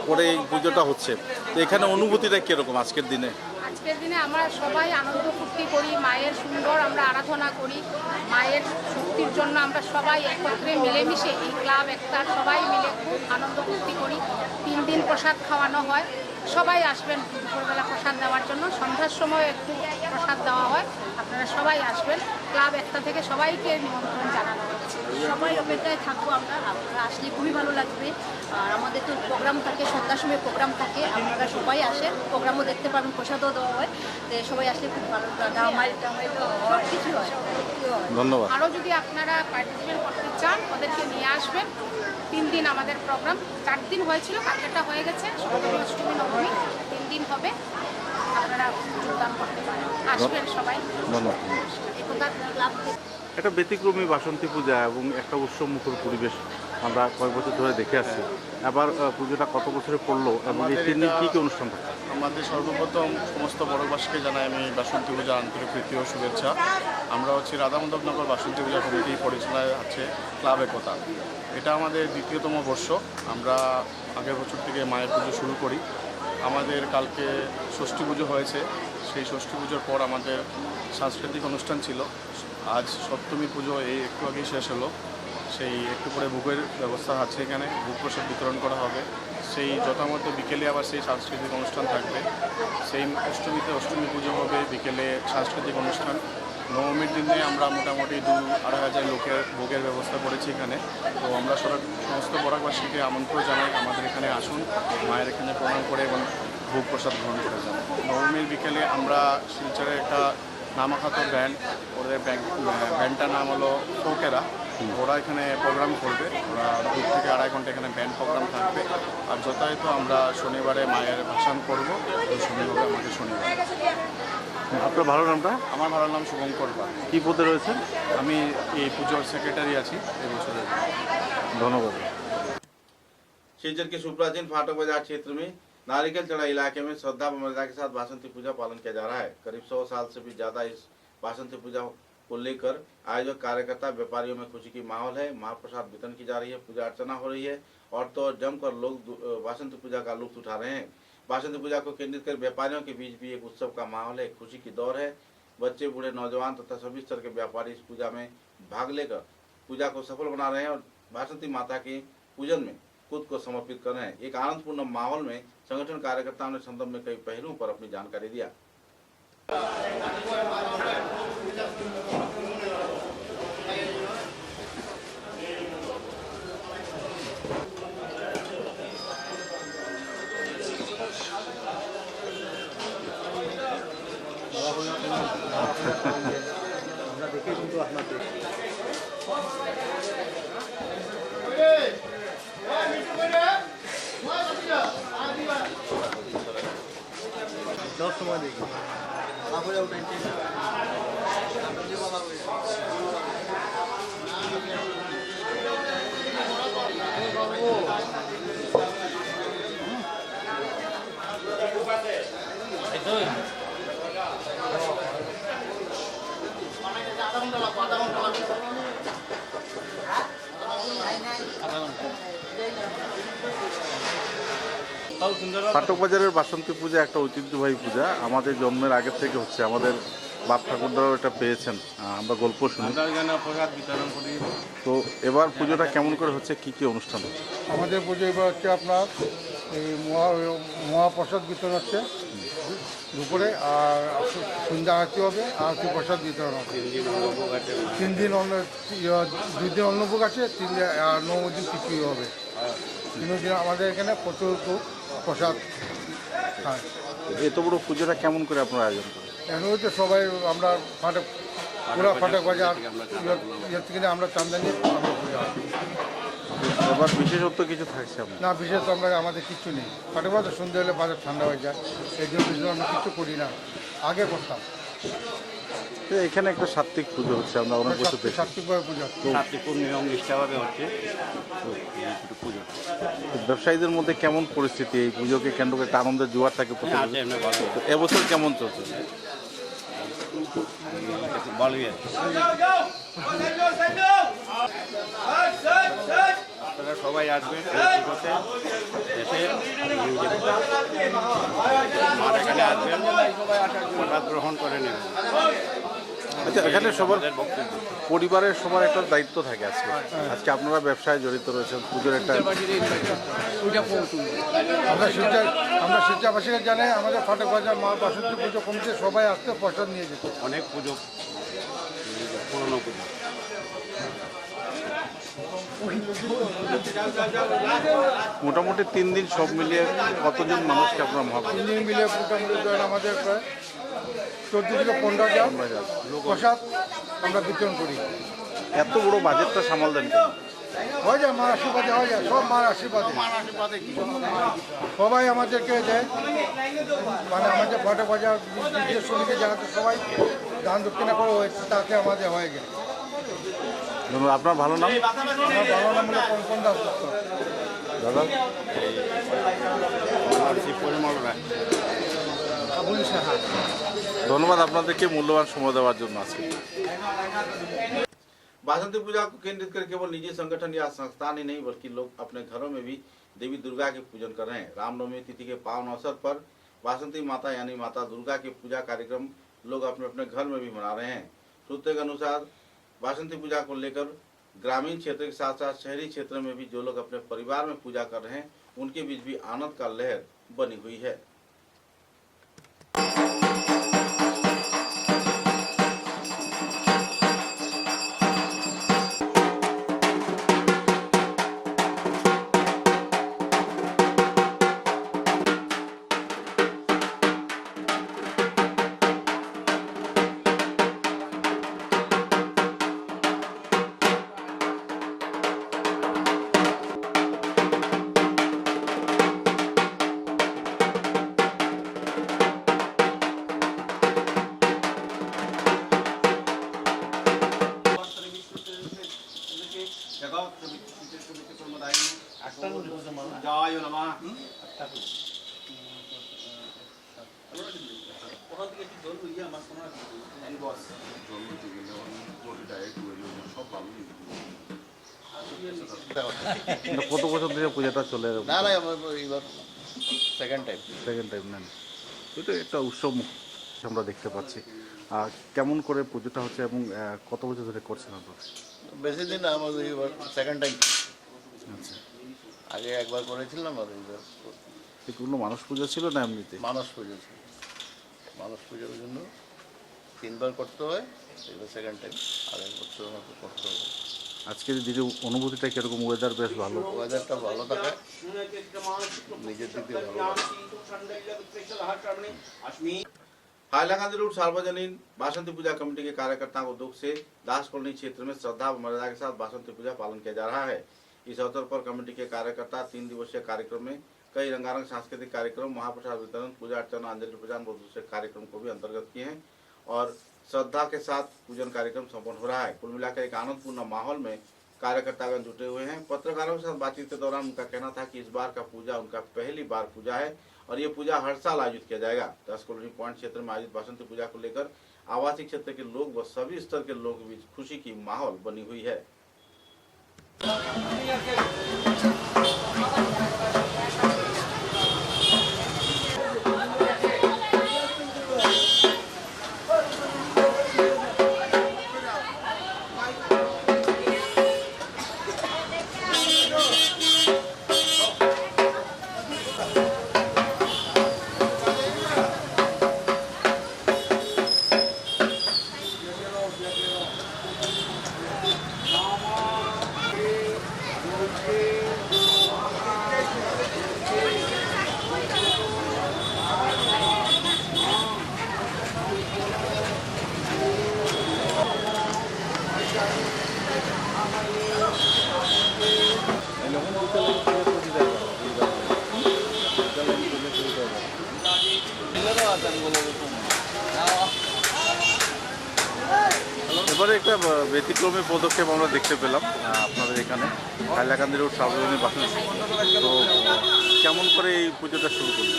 S14: পরে এই পুজোটা হচ্ছে, তো এখানে অনুভূতিটা কীরকম আজকের দিনে?
S16: আজকের দিনে আমরা সবাই আনন্দ ফুর্তি করি, মায়ের সুন্দর আমরা আরাধনা করি, মায়ের শক্তির জন্য আমরা সবাই একত্রে মিলেমিশে এই ক্লাব একটা সবাই মিলে খুব আনন্দ ফুর্তি করি। 3 দিন প্রসাদ খাওয়ানো হয়, সবাই আসবেন দুপুরবেলা প্রসাদ দেওয়ার জন্য, সন্ধ্যার সময় একটু প্রসাদ দেওয়া হয়, আপনারা সবাই আসবেন। ক্লাব একটা থেকে সবাইকে নিমন্ত্রণ জানানো হচ্ছে।
S17: সবাই অপেক্ষায় থাকবো আমরা, আপনারা আসলে খুবই ভালো লাগবে। আর আমাদের তো প্রোগ্রাম থাকে, সন্ধ্যার সময় প্রোগ্রাম থাকে, আপনারা সবাই আসেন, প্রোগ্রামও দেখতে পাবেন, প্রসাদও দেওয়া হয়, তো সবাই আসলে খুব ভালো লাগে। সব কিছু হয়।
S14: ধন্যবাদ।
S16: আরও যদি আপনারা পার্টিসিপেট করতে চান ওদেরকে নিয়ে আসবেন। 3 দিন আমাদের প্রোগ্রাম, 4 দিন হয়েছিল, কালকেটা হয়ে গেছে, সপ্তমী অষ্টমী নবমী 3 দিন হবে, আপনারা যোগদান করতে পারেন, আসবেন সবাই।
S14: ধন্যবাদ।
S16: একতা ক্লাব থেকে
S14: একটা ব্যতিক্রমী বাসন্তী পূজা এবং একটা উৎসব মুখর পরিবেশ আমরা কয়েক বছর ধরে দেখে আসছি, এবার পুজোটা কত বছরে পড়লো এবং এই 3 দিন কী কী অনুষ্ঠান থাকে?
S12: আমাদের সর্বপ্রথম সমস্ত বড়বাসীকে জানাই আমি বাসন্তী পূজার আন্তরিক প্রীতি ও শুভেচ্ছা। আমরা হচ্ছে রাধামাধবনগর বাসন্তী পূজা কমিটি পরিচালনায় আছে ক্লাব একতা। এটা আমাদের দ্বিতীয়তম বর্ষ। আমরা আগের বছর থেকে মায়ের পুজো শুরু করি। আমাদের কালকে ষষ্ঠী পুজো হয়েছে, সেই ষষ্ঠী পুজোর পর আমাদের সাংস্কৃতিক অনুষ্ঠান ছিল। আজ সপ্তমী পুজো এই একটু আগেই শেষ হলো, সেই একটু পরে ভোগের ব্যবস্থা আছে, এখানে ভোগ প্রসাদ বিতরণ করা হবে। সেই যথামতো বিকেলে আবার সেই সাংস্কৃতিক অনুষ্ঠান থাকবে। সেই অষ্টমীতে অষ্টমী পুজো হবে, বিকেলে সাংস্কৃতিক অনুষ্ঠান। নবমীর দিনে আমরা মোটামুটি 2-2.5 হাজার লোকের ভোগের ব্যবস্থা করেছি এখানে। তো আমরা সমস্ত বরাকবাসীকে আমন্ত্রণ জানাই, আমাদের এখানে আসুন, মায়ের এখানে প্রণাম করে এবং ভোগ প্রসাদ গ্রহণ করে যান। নবমীর বিকেলে আমরা শিলচরের একটা নামাখাত ব্যান্ড, ওদের ব্যান্ডটার নাম হলো ফোকেরা, ওরা এখানে প্রোগ্রাম করবে। ওরা 2 থেকে 2.5 ঘন্টা এখানে ব্যান্ড প্রোগ্রাম থাকবে। আর যথাযথ আমরা শনিবারে মায়ের ভাসান করবো, ওই সময় হবে আমাদের শনিবার।
S14: আপনার ভালো নামটা?
S18: আমার ভালো নাম শুভঙ্কর পাল।
S14: কি পদে রয়েছেন?
S18: আমি এই পুজোর সেক্রেটারি আছি এই বছরের।
S14: ধন্যবাদ।
S1: शिवचर के सुप्राचीन फाटक बाजार क्षेत्र में नारिकेल चढ़ा इलाके में श्रद्धा व मर्यादा के साथ बासंती पूजा पालन किया जा रहा है। करीब 100 साल से भी ज्यादा इस बासंती पूजा को लेकर आयोजक कार्यकर्ता व्यापारियों में खुशी की माहौल है। महाप्रसाद वितरण की जा रही है, पूजा अर्चना हो रही है और तो जमकर लोग बासंती पूजा का लुत्फ उठा रहे हैं। बासंती पूजा को केंद्रित कर व्यापारियों के बीच भी एक उत्सव का माहौल है, खुशी की दौर है। बच्चे, बूढ़े, नौजवान तथा सभी स्तर के व्यापारी इस पूजा में भाग लेकर पूजा को सफल बना रहे हैं और बासंती माता के पूजन में खुद को समर्पित कर रहे हैं। एक आनंदपूर्ण माहौल में संगठन कार्यकर्ताओं ने संदर्भ में कई पहलुओं पर अपनी जानकारी दिया।
S14: ফাটক বাজারের বাসন্তী পূজা একটা ঐতিহ্যবাহী পূজা, আমাদের জন্মের আগে থেকে হচ্ছে। আমাদের বাপ ঠাকুরদারাও এটা পেয়েছেন, আমরা গল্প শুনি।
S18: প্রসাদ বিতরণ করি।
S14: তো এবার পুজোটা কেমন করে হচ্ছে, কি কি অনুষ্ঠান হচ্ছে?
S12: আমাদের পুজো এবার হচ্ছে আপনার এই মহাপ্রসাদ বিতরণ হচ্ছে দুপুরে, আর সন্ধ্যা আরতি হবে, আরতি প্রসাদ বিতরণ হবে। 3 দিন 2 দিন অন্নভোগ আছে, 3 দিন আর 9 দিন কিছুই হবে। 3 দিন আমাদের এখানে প্রচুর প্রসাদ খায়।
S14: এত বড় পুজোটা কেমন করে আপনারা আয়োজন করেন?
S12: এখন হচ্ছে সবাই আমরা পুরা ফাটক বাজার থেকে আমরা চান্দা নিয়ে আমরা পুজো হয়।
S14: এবার বিশেষত্ব কিছু থাকছে
S12: না, বিশেষ আমরা আমাদের কিছু নেই। ফাটক বাজার সন্ধ্যে হলে বাজার ঠান্ডা হয়ে যায়, এই জন্য বিশেষ আমরা কিছু করি না, আগে করতাম।
S14: এখানে একটা সাত্বিক পুজো হচ্ছে, আমরা অনেক বছর দেখি।
S12: সাত্বিকভাবে পুজো
S18: নিয়ম নিষ্ঠাভাবে হচ্ছে পুজো।
S14: ব্যবসায়ীদের মধ্যে কেমন পরিস্থিতি এই পুজোকে কেন্দ্র করে? একটা আনন্দের জোয়ার থাকে এবছর কেমন চলছে?
S18: আপনারা সবাই আসবেন এসে এখানে আসবেন, প্রসাদ গ্রহণ করে নেবেন।
S14: আচ্ছা, এখানে সবার পরিবারের সবার একটা দায়িত্ব থাকে আজকে। আজকে আপনারা ব্যবসায় জড়িত রয়েছেন, পুজোর একটা
S12: আমরা শিক্ষাবাসীকে জানাই আমাদের ফাটক বাজার মা বাসন্তী পুজো কমিটি সবাই আসতে প্রসাদ নিয়ে যেত।
S18: অনেক পুজো, পুরনো পুজো।
S14: মোটামুটি 3 দিন সব মিলিয়ে কতজন মানুষকে আপনারা মহাপ্রসাদ?
S12: 3 দিন মিলিয়ে মোটামুটি আমাদের প্রায় 14 থেকে 15,000 প্রসাদ আমরা বিতরণ করি।
S14: এত বড় বাজেটটা সামাল দেন কেন?
S12: হয়ে যায়, মার আশীর্বাদে হয়ে যায়, সব মার আশীর্বাদে। সবাই আমাদেরকে দেয়, মানে আমাদের ফাটক বাজার বিশেষ সমিতি জায়গাতে সবাই দান দক্ষিণা করে তাতে আমাদের হয়ে গেছে।
S14: আপনার ভালো নাম?
S12: আমার ভালো নাম হলো কঙ্কন দাস দত্ত।
S14: দাদা? ধন্যবাদ আপনাদেরকে মূল্যবান সময় দেওয়ার জন্য। আজকে
S1: बासंती पूजा को केंद्रित कर केवल निजी संगठन या संस्थान ही नहीं बल्कि लोग अपने घरों में भी देवी दुर्गा के पूजन कर रहे हैं। रामनवमी तिथि के पावन अवसर पर बासंती माता यानी माता दुर्गा के पूजा कार्यक्रम लोग अपने अपने घर में भी मना रहे हैं। सूत्रों के अनुसार बासंती पूजा को लेकर ग्रामीण क्षेत्र के साथ साथ शहरी क्षेत्र में भी जो लोग अपने परिवार में पूजा कर रहे हैं उनके बीच भी आनंद का लहर बनी हुई है। জয় নমঃ কত বছর ধরে পূজাটা চলে?
S15: না না এবার সেকেন্ড টাইম
S1: নেন, এটা একটা উৎসব আমরা দেখতে পাচ্ছি। কেমন করে পুজোটা হচ্ছে এবং কত বছর ধরে করছেন আপনারা?
S15: বেশি দিন না, আমাদের এবার সেকেন্ড টাইম।
S1: আচ্ছা,
S15: আগে একবার করেছিলাম আর এইবার
S1: কোনো মানুষ পুজো ছিল না এমনিতে?
S15: মানস পুজো ছিল, মানস পুজোর জন্য 3 বার করতে হয়, এবার সেকেন্ড টাইম আর 1 বছর মতো করতে হবে।
S1: আজকের দিনে অনুভূতিটা কিরকম? ওয়েদার বেশ ভালো,
S15: ওয়েদারটা ভালো থাকে, নিজের দিক দিয়ে ভালো লাগে।
S1: हाइलाकांदी रोड सार्वजनिक बासंती पूजा कमेटी के कार्यकर्ताओं के उद्योग से दास कॉलोनी क्षेत्र में श्रद्धा व मर्यादा के साथ बासंती पूजा पालन किया जा रहा है। इस अवसर पर कमेटी के कार्यकर्ता 3 दिवसीय कार्यक्रम में कई रंगारंग सांस्कृतिक कार्यक्रम, महाप्रसाद वितरण, पूजा अर्चना, अंजलि प्रदान व दूसरे कार्यक्रम को भी अंतर्गत किए हैं और श्रद्धा के साथ पूजन कार्यक्रम संपन्न हो रहा है। कुल मिलाकर एक आनंदपूर्ण माहौल में कार्यकर्तागण जुटे हुए हैं। पत्रकारों के साथ बातचीत के दौरान उनका कहना था कि इस बार का पूजा उनका पहली बार पूजा है और ये पूजा हर साल आयोजित किया जाएगा। 10 कॉलोनी पॉइंट क्षेत्र में आयोजित बासंती पूजा को लेकर आवासीय क्षेत्र के लोग व सभी स्तर के लोगों के बीच खुशी की माहौल बनी हुई है। এবারে একটা ব্যতিক্রমী পদক্ষেপ আমরা দেখতে পেলাম আপনাদের এখানে হাইলাকান্দি রোড সার্বজনীন বাসন্তী। তো কেমন করে এই পুজোটা শুরু করলেন?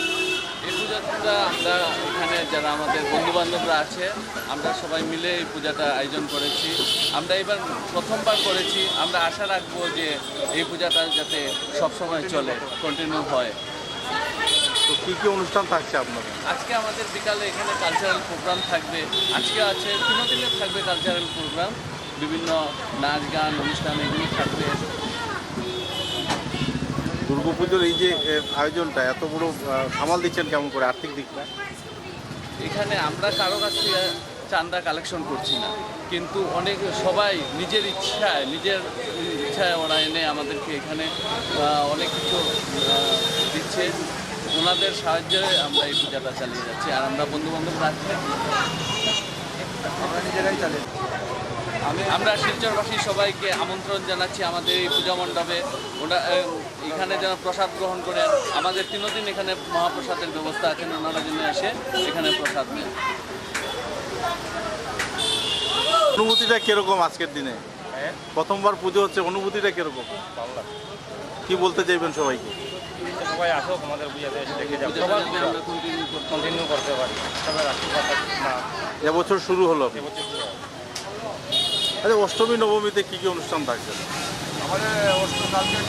S19: এই পূজাটা আমরা এখানে যারা আমাদের বন্ধুবান্ধবরা আছে আমরা সবাই মিলে এই পূজাটা আয়োজন করেছি। আমরা এবার প্রথমবার করেছি, আমরা আশা রাখবো যে এই পূজাটা যাতে সবসময় চলে, কন্টিনিউ হয়।
S1: তো কী কী অনুষ্ঠান থাকছে আপনাদের?
S19: আজকে আমাদের বিকালে এখানে কালচারাল প্রোগ্রাম থাকবে, আজকে আছে 3 দিনের থাকবে কালচারাল প্রোগ্রাম, বিভিন্ন নাচ গান অনুষ্ঠান এগুলো থাকবে।
S1: দুর্গাপুজোর এই যে আয়োজনটা এত বড় সামাল দিচ্ছেন কেমন করে আর্থিক দিকটা?
S19: এখানে আমরা কারো কাছ থেকে চাঁদা কালেকশন করছি না, কিন্তু অনেক সবাই নিজের ইচ্ছায় ওরা এনে আমাদেরকে এখানে অনেক কিছু দিচ্ছে। ওনাদের সাহায্যে আমরা এই পূজাটা চালিয়ে যাচ্ছি আর আমরা বন্ধুবান্ধব রাখছি, আমরা নিজেরাই চালিয়ে। আমরা শিলচরবাসী সবাইকে আমন্ত্রণ জানাচ্ছি আমাদের এই পূজা মণ্ডপে, ওরা এখানে যেন প্রসাদ গ্রহণ করেন। আমাদের 3 দিন এখানে মহাপ্রসাদের ব্যবস্থা আছে, ওনারা যেন এসে এখানে প্রসাদ নেন।
S1: অনুভূতিটা কিরকম আজকের দিনে? প্রথমবার পুজো হচ্ছে, অনুভূতিটা কিরকম?
S20: ভালো লাগছে।
S1: কি বলতে চাইবেন সবাইকে?
S20: সবাই আসো, আমাদের পূজাতে এসে দেখে যাবো, সবার কন্টিনিউ করতে পারি, সবার আশীর্বাদ না।
S1: এবছর শুরু হলো। আচ্ছা, অষ্টমী নবমীতে কি কি অনুষ্ঠান থাকছে?
S21: আমাদের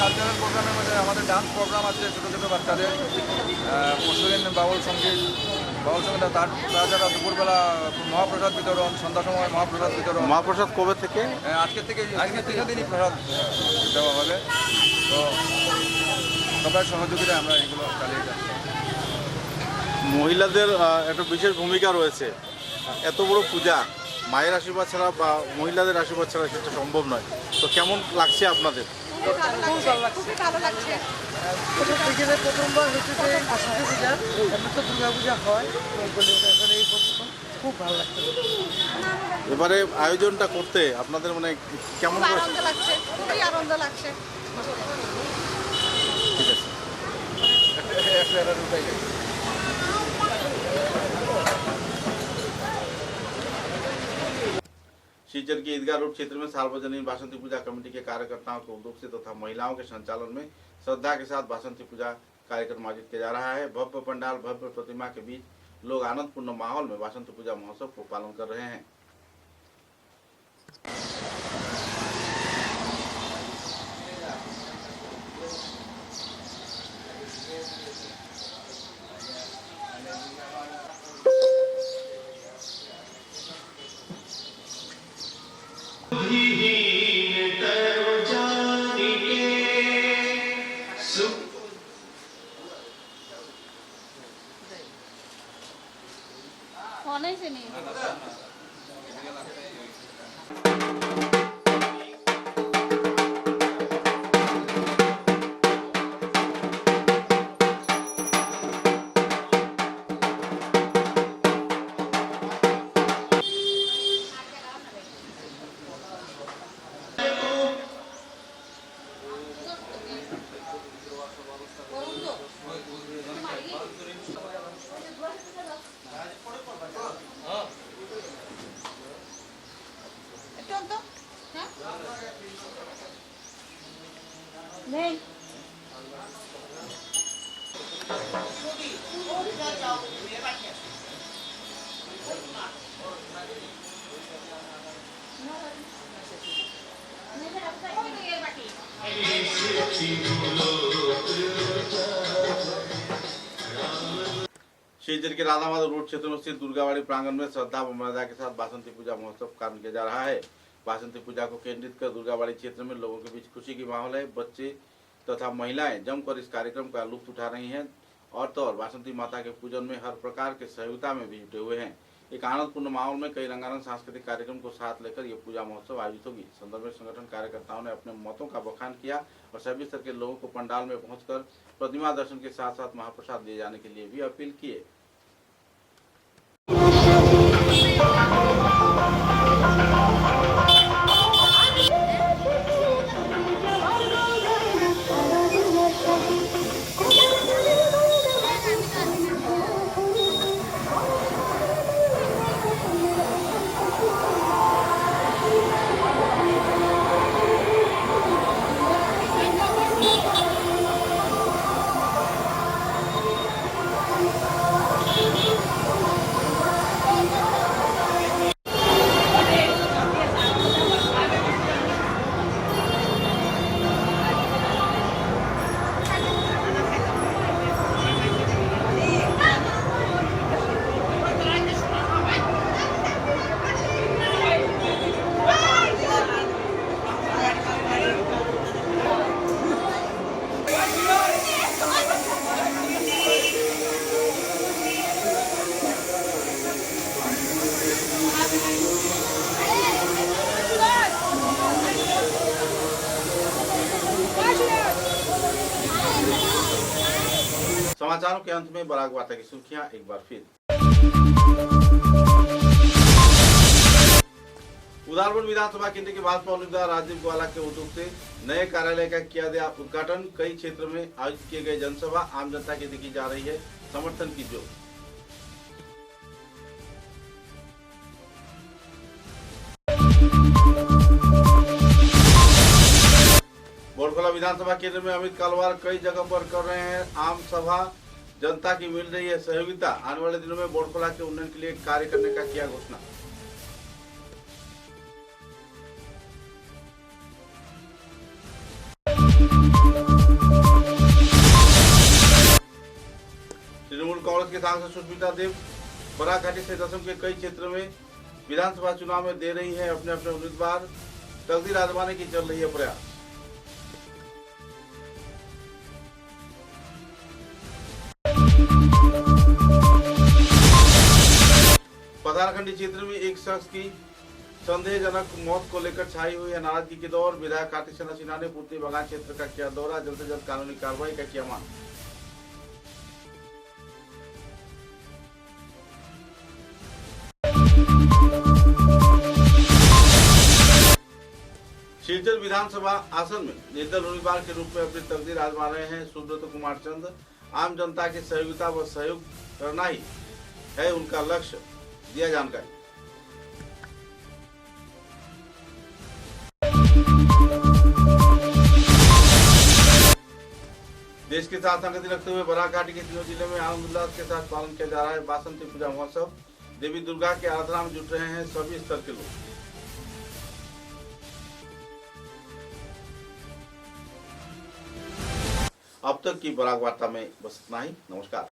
S21: কালচারাল প্রোগ্রামের মধ্যে আমাদের ডান্স প্রোগ্রাম আছে ছোটো ছোটো বাচ্চাদের, পরশুদিন বাউল সঙ্গীত, তাছাড়া দুপুরবেলা মহাপ্রসাদ বিতরণ, সন্ধ্যার সময় মহাপ্রসাদ বিতরণ।
S1: মহাপ্রসাদ কবে থেকে?
S21: আজকে 3 দিনই প্রসাদ দেওয়া হবে। তো সবার সহযোগিতায় আমরা এগুলো চালিয়ে যাচ্ছি।
S1: মহিলাদের একটা বিশেষ ভূমিকা রয়েছে, এত বড় পূজা মায়ের আশীর্বাদ ছাড়া বা মহিলাদের আশীর্বাদ ছাড়া সেটা সম্ভব নয়। তো কেমন লাগছে আপনাদের?
S2: খুব ভালো লাগছে। প্রথমবার হচ্ছে যে বাসন্তী পূজা, এমনি তো দুর্গা পূজা হয়, এই খুব ভালো লাগছে।
S1: এবারে আয়োজনটা করতে আপনাদের মানে কেমন
S2: আনন্দ লাগছে, খুবই আনন্দ লাগছে।
S1: ঠিক আছে। शिवचर के ईदगाह रोड क्षेत्र में सार्वजनिक बासंती पूजा कमेटी के कार्यकर्ताओं के उद्योग से तथा महिलाओं के संचालन में श्रद्धा के साथ बासंती पूजा कार्यक्रम आयोजित किया जा रहा है। भव्य पंडाल, भव्य प्रतिमा के बीच लोग आनंदपूर्ण माहौल में बासंती पूजा महोत्सव को पालन कर रहे हैं।
S16: होने से नहीं नहीं
S1: शिवचर के राधामाधव रोड क्षेत्र में स्थित दुर्गावाड़ी प्रांगण में श्रद्धा व मर्यादा के साथ बासंती पूजा महोत्सव का आयोजन किया जा रहा है। बासंती पूजा को केंद्रित कर दुर्गावाड़ी क्षेत्र में लोगों के बीच खुशी की माहौल है। बच्चे तथा महिलाएं जमकर इस कार्यक्रम का लुत्फ उठा रही हैं और तो और बासंती माता के पूजन में हर प्रकार के सहयोगिता में भी जुटे हुए हैं। एक आनंदपूर्ण माहौल में कई रंगारंग सांस्कृतिक कार्यक्रम को साथ लेकर यह पूजा महोत्सव आयोजित होगी। संदर्भ में संगठन कार्यकर्ताओं ने अपने मतों का बखान किया और सभी स्तर के लोगों को पंडाल में पहुंचकर प्रतिमा दर्शन के साथ साथ महाप्रसाद दिए जाने के लिए भी अपील किए। समाचारों के अंत में बराक वार्ता की सुर्खियां एक बार फिर। उदारपुर विधानसभा केंद्र के भाजपा उम्मीदवार राजीव ग्वाला के उद्योग से नए कार्यालय का किया गया उद्घाटन। कई क्षेत्र में आयोजित किए गए जनसभा, आम जनता की देखी जा रही है समर्थन की जोर। बोरखला विधानसभा केंद्र में अमित कालवार कई जगह पर कर रहे हैं आम सभा। जनता की मिल रही है सहयोगिता। आने वाले दिनों में बोरखला के उन्नयन के लिए कार्य करने का किया घोषणा। तृणमूल कांग्रेस के सांसद सुष्मिता देव बराघाटी से असम के कई क्षेत्र में विधानसभा चुनाव में दे रही है अपने अपने उम्मीदवार। तकदीर आजमाने की चल रही है प्रयास। पतारखंडी क्षेत्र में एक शख्स की संदेहजनक मौत को लेकर छाई हुई है नाराजगी के दौर। विधायक कार्तिक चंद्र सिन्हा ने पुतली बगान क्षेत्र का किया दौरा। जल्द से जल्द कानूनी कार्रवाई का किया मांग। शिवचर विधानसभा आसन में निर्दल उम्मीदवार के रूप में अपनी तकदीर आजमा रहे हैं सुब्रत कुमार चंद। आम जनता की सहयोगिता व सहयोग करना ही है उनका लक्ष्य, दिया जानकारी। देश के साथ संगति रखते हुए बराक घाटी के तीनों जिले में आनंद उल्लास के साथ पालन किया जा रहा है बासंती पूजा महोत्सव। देवी दुर्गा की आराधना में जुट रहे हैं सभी स्तर के लोग। अब तक की बराक वार्ता में बस इतना ही। नमस्कार।